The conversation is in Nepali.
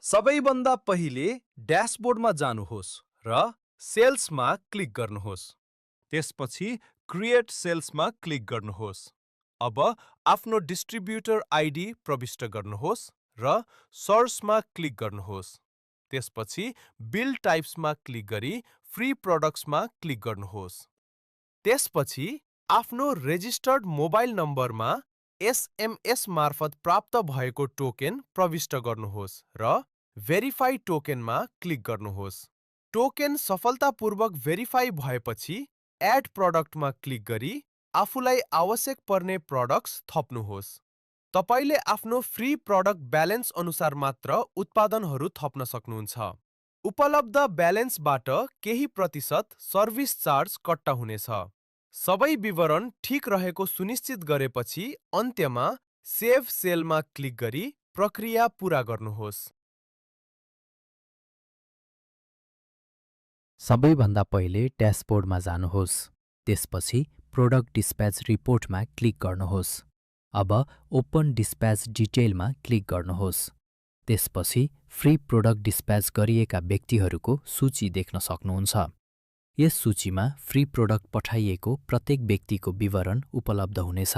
सबैभन्दा पहिले ड्यासबोर्डमा जानुहोस् र सेल्समा क्लिक गर्नुहोस्। त्यसपछि क्रिएट सेल्समा क्लिक गर्नुहोस्। अब आफ्नो डिस्ट्रिब्युटर आइडी प्रविष्ट गर्नुहोस् र सर्चमा क्लिक गर्नुहोस्। त्यसपछि बिल टाइप्समा क्लिक गरी फ्री प्रोडक्ट्समा क्लिक गर्नुहोस्। त्यसपछि आफ्नो रेजिस्टर्ड मोबाइल नम्बरमा एसएमएस मार्फत प्राप्त भएको टोकेन प्रविष्ट गर्नुहोस् र भेरिफाई टोकेनमा क्लिक गर्नुहोस्। टोकेन सफलतापूर्वक भेरिफाई भएपछि एड प्रडक्टमा क्लिक गरी आफूलाई आवश्यक पर्ने प्रडक्ट्स थप्नुहोस्। तपाईले आफ्नो फ्री प्रडक्ट ब्यालेन्स अनुसार मात्र उत्पादनहरू थप्न सक्नुहुन्छ। उपलब्ध ब्यालेन्सबाट केही प्रतिशत सर्भिस चार्ज कट्टा हुनेछ। सबै विवरण ठिक रहेको सुनिश्चित गरेपछि अन्त्यमा सेभ सेलमा क्लिक गरी प्रक्रिया पूरा गर्नुहोस्। सबैभन्दा पहिले ड्यासबोर्डमा जानुहोस्। त्यसपछि प्रोडक्ट डिस्प्याच रिपोर्टमा क्लिक गर्नुहोस्। अब ओपन डिस्प्याच डिटेलमा क्लिक गर्नुहोस्। त्यसपछि फ्री प्रोडक्ट डिस्प्याच गरिएका व्यक्तिहरूको सूची देख्न सक्नुहुन्छ। यस सूचीमा फ्री प्रोडक्ट पठाइएको प्रत्येक व्यक्तिको विवरण उपलब्ध हुनेछ।